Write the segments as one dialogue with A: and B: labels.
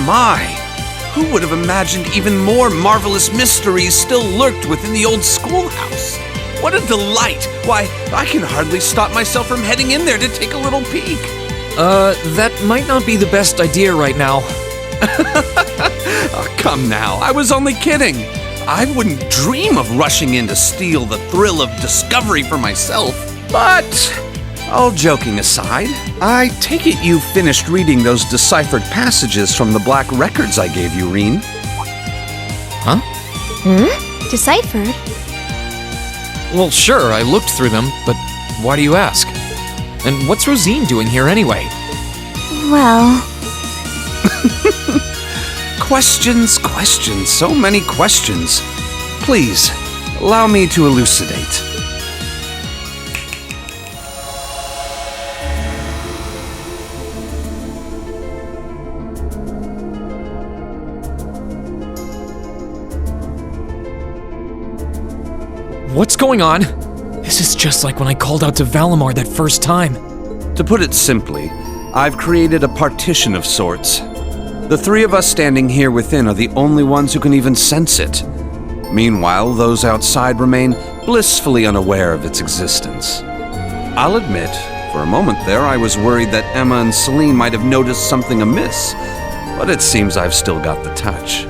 A: My. Who would have imagined even more marvelous mysteries still lurked within the old schoolhouse? What a delight! Why, I can hardly stop myself from heading in there to take a little peek.
B: That might not be the best idea right now.
A: Oh, come now, I was only kidding. I wouldn't dream of rushing in to steal the thrill of discovery for myself. But, all joking aside, I take it you finished reading those deciphered passages from the black records I gave you, Rean.
B: Huh?
C: Deciphered?
B: Well, sure, I looked through them, but why do you ask? And what's Rosine doing here anyway?
C: Well...
A: Questions, so many questions. Please, allow me to elucidate.
B: What's going on? This is just like when I called out to Valimar that first time.
A: To put it simply, I've created a partition of sorts. The three of us standing here within are the only ones who can even sense it. Meanwhile, those outside remain blissfully unaware of its existence. I'll admit, for a moment there, I was worried that Emma and Celine might have noticed something amiss, but it seems I've still got the touch.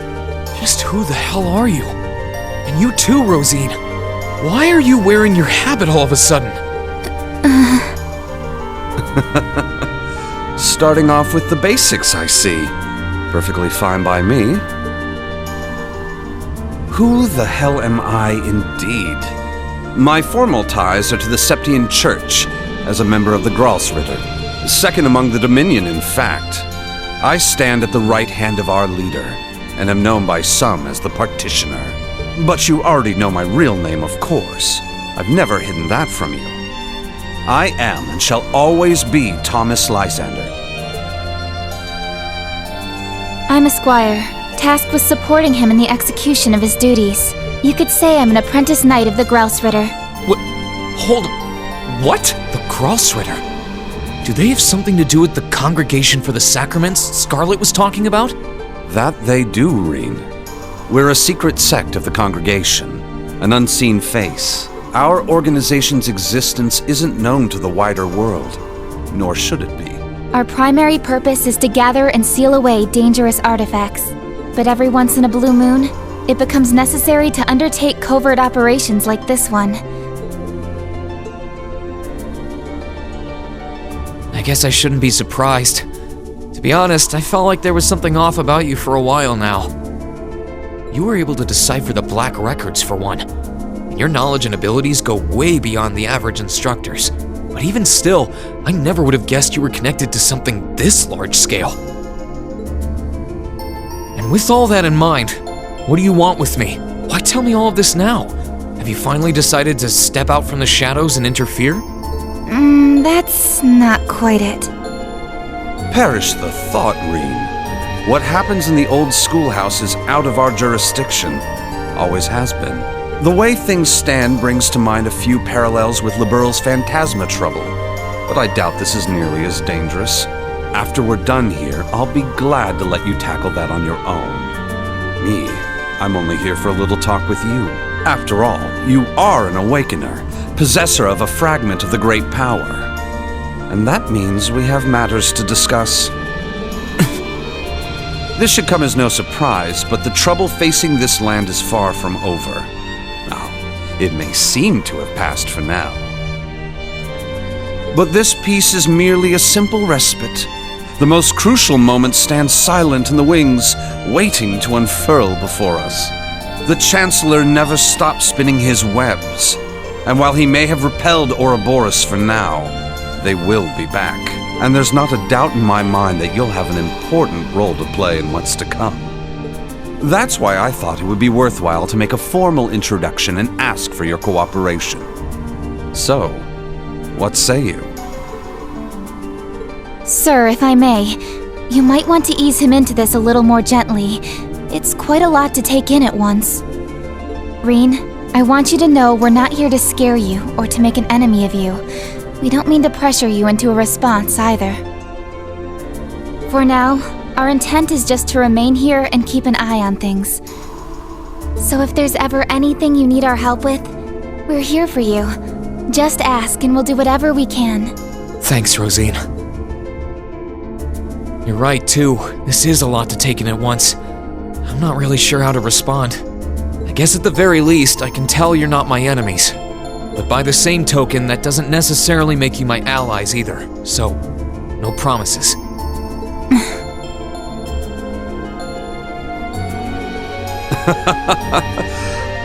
B: Just who the hell are you? And you too, Rosine. Why are you wearing your habit all of a sudden?
A: Starting off with the basics, I see. Perfectly fine by me. Who the hell am I indeed? My formal ties are to the Septian Church, as a member of the Gralsritter. Second among the Dominion, in fact. I stand at the right hand of our leader, and am known by some as the Partitioner. But you already know my real name, of course. I've never hidden that from you. I am and shall always be Thomas Lysander.
C: I'm a squire, tasked with supporting him in the execution of his duties. You could say I'm an apprentice knight of the Gralsritter.
B: What? The Gralsritter? Do they have something to do with the Congregation for the Sacraments Scarlet was talking about?
A: That they do, Rean. We're a secret sect of the Congregation, an unseen face. Our organization's existence isn't known to the wider world, nor should it be.
C: Our primary purpose is to gather and seal away dangerous artifacts. But every once in a blue moon, it becomes necessary to undertake covert operations like this one.
B: I guess I shouldn't be surprised. To be honest, I felt like there was something off about you for a while now. You were able to decipher the Black Records for one. And your knowledge and abilities go way beyond the average instructors. But even still, I never would have guessed you were connected to something this large scale. And with all that in mind, what do you want with me? Why tell me all of this now? Have you finally decided to step out from the shadows and interfere?
C: That's not quite it.
A: Perish the thought, Rean. What happens in the old schoolhouse is out of our jurisdiction. Always has been. The way things stand brings to mind a few parallels with Liberal's Phantasma trouble, but I doubt this is nearly as dangerous. After we're done here, I'll be glad to let you tackle that on your own. Me, I'm only here for a little talk with you. After all, you are an Awakener, possessor of a fragment of the Great Power. And that means we have matters to discuss. This should come as no surprise, but the trouble facing this land is far from over. It may seem to have passed for now. But this peace is merely a simple respite. The most crucial moment stands silent in the wings, waiting to unfurl before us. The Chancellor never stops spinning his webs, and while he may have repelled Ouroboros for now, they will be back. And there's not a doubt in my mind that you'll have an important role to play in what's to come. That's why I thought it would be worthwhile to make a formal introduction and ask for your cooperation. So, what say you?
C: Sir, if I may, you might want to ease him into this a little more gently. It's quite a lot to take in at once. Rean, I want you to know we're not here to scare you or to make an enemy of you. We don't mean to pressure you into a response either. For now, our intent is just to remain here and keep an eye on things. So if there's ever anything you need our help with, we're here for you. Just ask and we'll do whatever we can.
B: Thanks, Rosine. You're right, too. This is a lot to take in at once. I'm not really sure how to respond. I guess at the very least, I can tell you're not my enemies. But by the same token, that doesn't necessarily make you my allies either. So, no promises.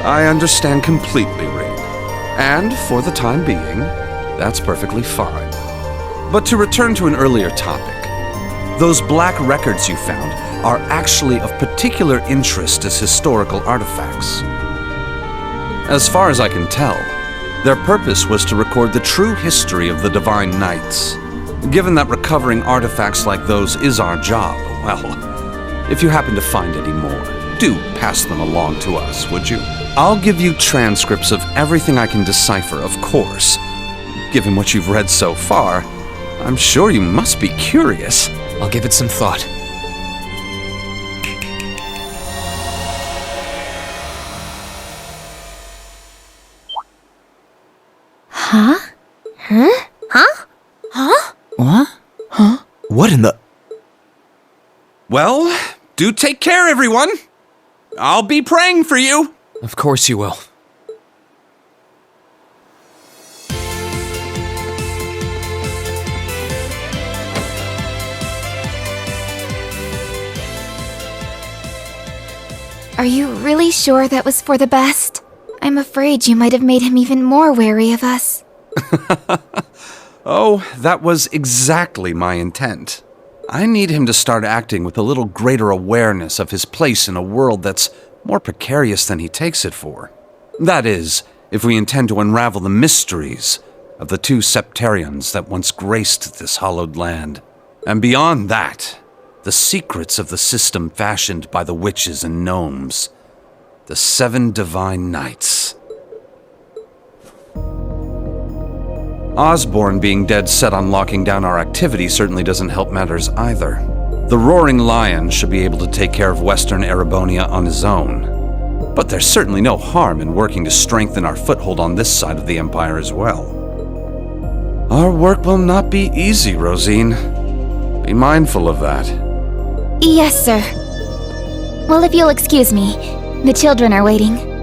A: I understand completely, Rean. And for the time being, that's perfectly fine. But to return to an earlier topic, those black records you found are actually of particular interest as historical artifacts. As far as I can tell, their purpose was to record the true history of the Divine Knights. Given that recovering artifacts like those is our job, well, if you happen to find any more, do pass them along to us, would you? I'll give you transcripts of everything I can decipher, of course. Given what you've read so far, I'm sure you must be curious.
B: I'll give it some thought.
C: Huh? Huh? Huh? Huh?
D: What? Huh? What in the...
A: Well, do take care, everyone. I'll be praying for you.
B: Of course you will.
C: Are you really sure that was for the best? I'm afraid you might have made him even more wary of us.
A: Oh, that was exactly my intent. I need him to start acting with a little greater awareness of his place in a world that's more precarious than he takes it for. That is, if we intend to unravel the mysteries of the two septarians that once graced this hallowed land. And beyond that, the secrets of the system fashioned by the witches and gnomes. The 7 Divine Knights. Osborne being dead set on locking down our activity certainly doesn't help matters either. The Roaring Lion should be able to take care of Western Erebonia on his own. But there's certainly no harm in working to strengthen our foothold on this side of the Empire as well. Our work will not be easy, Rosine. Be mindful of that.
C: Yes, sir. Well, if you'll excuse me, the children are waiting.